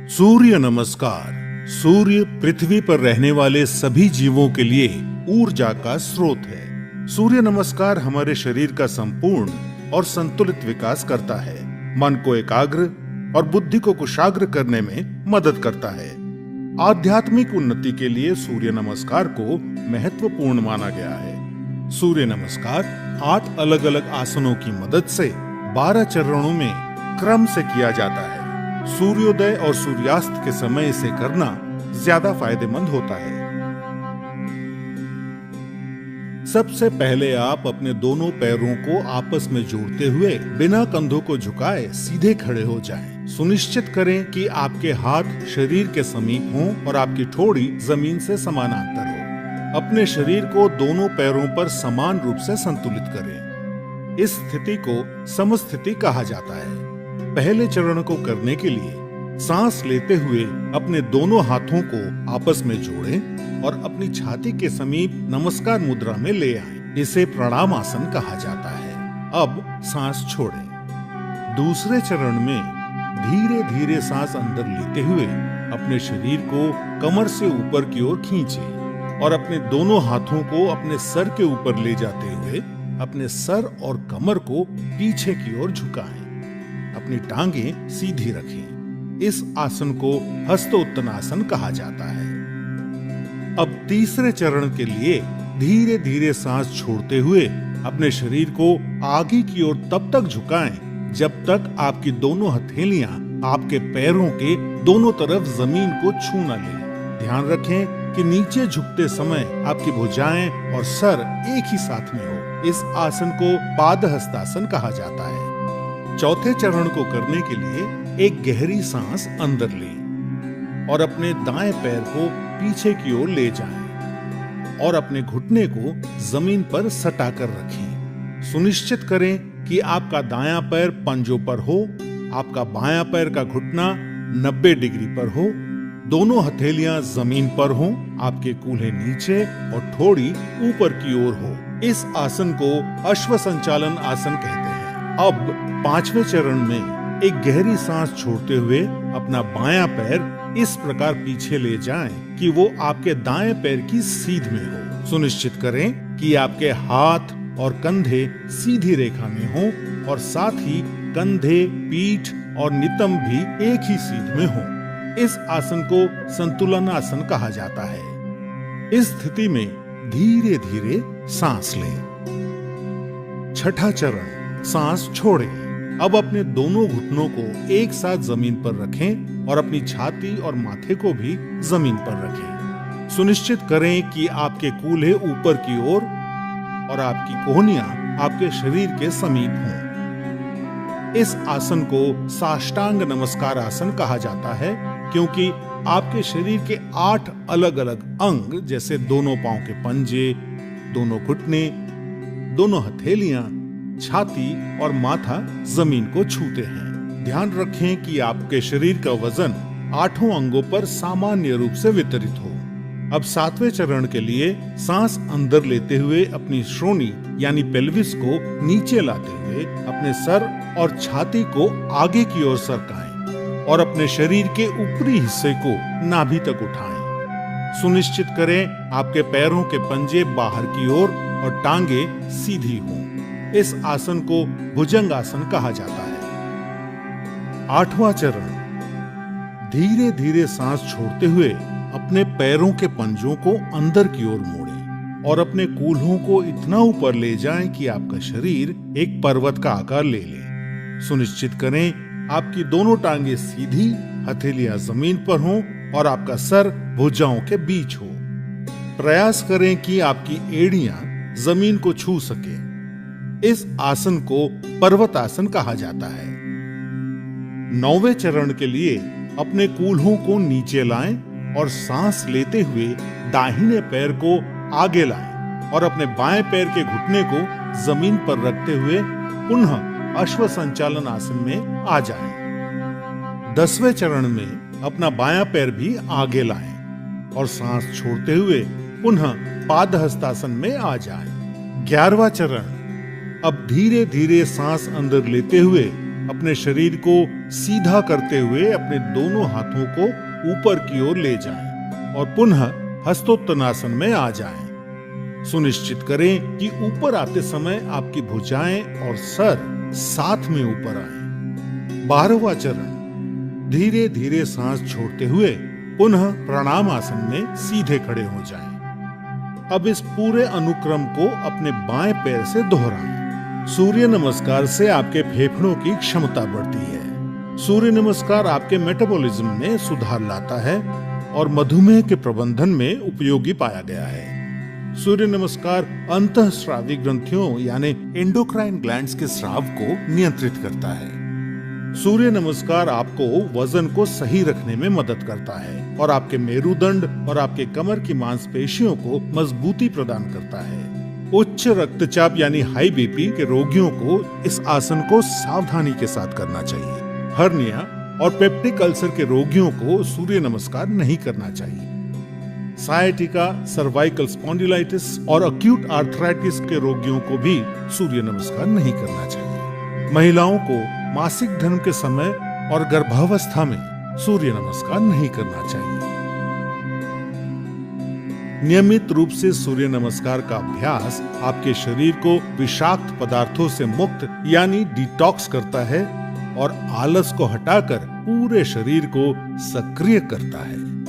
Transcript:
सूर्य नमस्कार। सूर्य पृथ्वी पर रहने वाले सभी जीवों के लिए ऊर्जा का स्रोत है। सूर्य नमस्कार हमारे शरीर का संपूर्ण और संतुलित विकास करता है, मन को एकाग्र और बुद्धि को कुशाग्र करने में मदद करता है। आध्यात्मिक उन्नति के लिए सूर्य नमस्कार को महत्वपूर्ण माना गया है। सूर्य नमस्कार 8 अलग अलग आसनों की मदद से 12 चरणों में क्रम से किया जाता है। सूर्योदय और सूर्यास्त के समय इसे करना ज्यादा फायदेमंद होता है। सबसे पहले आप अपने दोनों पैरों को आपस में जोड़ते हुए बिना कंधों को झुकाए सीधे खड़े हो जाएं। सुनिश्चित करें कि आपके हाथ शरीर के समीप हों और आपकी ठोड़ी जमीन से समानांतर हो। अपने शरीर को दोनों पैरों पर समान रूप से संतुलित करें। इस स्थिति को समस्थिति कहा जाता है। पहले चरण को करने के लिए सांस लेते हुए अपने दोनों हाथों को आपस में जोड़ें और अपनी छाती के समीप नमस्कार मुद्रा में ले आएं। इसे प्रणाम आसन कहा जाता है। अब सांस छोड़ें। दूसरे चरण में धीरे धीरे सांस अंदर लेते हुए अपने शरीर को कमर से ऊपर की ओर खींचें और अपने दोनों हाथों को अपने सर के ऊपर ले जाते हुए अपने सर और कमर को पीछे की ओर झुकाएं। अपनी टांगें सीधी रखें। इस आसन को हस्तोत्तनासन कहा जाता है। अब तीसरे चरण के लिए धीरे धीरे सांस छोड़ते हुए अपने शरीर को आगे की ओर तब तक झुकाएं जब तक आपकी दोनों हथेलियां आपके पैरों के दोनों तरफ जमीन को छू न लें। ध्यान रखें कि नीचे झुकते समय आपकी भुजाएं और सर एक ही साथ में हो। इस आसन को पादहस्तासन कहा जाता है। चौथे चरण को करने के लिए एक गहरी सांस अंदर लें और अपने दाएं पैर को पीछे की ओर ले जाएं और अपने घुटने को जमीन पर सटा कर रखें। सुनिश्चित करें कि आपका दायां पैर पंजों पर हो, आपका बायां पैर का घुटना 90 डिग्री पर हो, दोनों हथेलियां जमीन पर हों, आपके कूल्हे नीचे और ठोड़ी ऊपर की ओर हो। इस आसन को अश्व संचालन आसन कहते हैं। अब पांचवें चरण में एक गहरी सांस छोड़ते हुए अपना बायां पैर इस प्रकार पीछे ले जाएं कि वो आपके दाएं पैर की सीध में हो। सुनिश्चित करें कि आपके हाथ और कंधे सीधी रेखा में हों और साथ ही कंधे, पीठ और नितंब भी एक ही सीध में हों। इस आसन को संतुलन आसन कहा जाता है। इस स्थिति में धीरे धीरे सांस लें। छठा चरण, सांस छोड़ें। अब अपने दोनों घुटनों को एक साथ जमीन पर रखें और अपनी छाती और माथे को भी जमीन पर रखें। सुनिश्चित करें कि आपके कूल्हे ऊपर की ओर और आपकी कोहनियां आपके शरीर के समीप हों। इस आसन को साष्टांग नमस्कार आसन कहा जाता है क्योंकि आपके शरीर के 8 अलग अलग अंग जैसे दोनों पांव के पंजे, दोनों घुटने, दोनों हथेलियां, छाती और माथा जमीन को छूते हैं। ध्यान रखें कि आपके शरीर का वजन 8 अंगों पर सामान्य रूप से वितरित हो। अब 7वें चरण के लिए सांस अंदर लेते हुए अपनी श्रोणी यानी पेल्विस को नीचे लाते हुए अपने सर और छाती को आगे की ओर सरकाएं और अपने शरीर के ऊपरी हिस्से को नाभि तक उठाएं। सुनिश्चित करें आपके पैरों के पंजे बाहर की ओर और टांगे सीधी हों। इस आसन को भुजंग आसन कहा जाता है। 8वां चरण, धीरे धीरे सांस छोड़ते हुए अपने पैरों के पंजों को अंदर की ओर मोड़ें और अपने कूल्हों को इतना ऊपर ले जाएं कि आपका शरीर एक पर्वत का आकार ले ले। सुनिश्चित करें आपकी दोनों टांगे सीधी, हथेलियां जमीन पर हों और आपका सर भुजाओं के बीच हो। प्रयास करें कि आपकी एड़ियां जमीन को छू सके। इस आसन को पर्वत आसन कहा जाता है। 9वें चरण के लिए अपने कूल्हों को नीचे लाएं और सांस लेते हुए दाहिने पैर को आगे लाएं और अपने बाएं पैर के घुटने को जमीन पर रखते हुए पुनः अश्व संचालन आसन में आ जाएं। 10वें चरण में अपना बायां पैर भी आगे लाएं और सांस छोड़ते हुए पुनः पादहस्तासन में आ जाएं। 11वां चरण, अब धीरे धीरे सांस अंदर लेते हुए अपने शरीर को सीधा करते हुए अपने दोनों हाथों को ऊपर की ओर ले जाएं और पुनः हस्तोत्तनासन में आ जाएं। सुनिश्चित करें कि ऊपर आते समय आपकी भुजाएं और सर साथ में ऊपर आए। 12वां चरण, धीरे धीरे सांस छोड़ते हुए पुनः प्रणाम आसन में सीधे खड़े हो जाएं। अब इस पूरे अनुक्रम को अपने बाएं पैर से दोहराएं। सूर्य नमस्कार से आपके फेफड़ों की क्षमता बढ़ती है। सूर्य नमस्कार आपके मेटाबॉलिज्म में सुधार लाता है और मधुमेह के प्रबंधन में उपयोगी पाया गया है। सूर्य नमस्कार अंतःस्रावी ग्रंथियों यानी एंडोक्राइन ग्लैंड्स के स्राव को नियंत्रित करता है। सूर्य नमस्कार आपको वजन को सही रखने में मदद करता है और आपके मेरुदंड और आपके कमर की मांसपेशियों को मजबूती प्रदान करता है। उच्च रक्तचाप यानी हाई बीपी के रोगियों को इस आसन को सावधानी के साथ करना चाहिए। हर्निया और पेप्टिक अल्सर के रोगियों को सूर्य नमस्कार नहीं करना चाहिए। सायटिका, सर्वाइकल स्पॉन्डिलाइटिस और अक्यूट आर्थराइटिस के रोगियों को भी सूर्य नमस्कार नहीं करना चाहिए। महिलाओं को मासिक धर्म के समय और गर्भावस्था में सूर्य नमस्कार नहीं करना चाहिए। नियमित रूप से सूर्य नमस्कार का अभ्यास आपके शरीर को विषाक्त पदार्थों से मुक्त यानी डिटॉक्स करता है और आलस को हटाकर पूरे शरीर को सक्रिय करता है।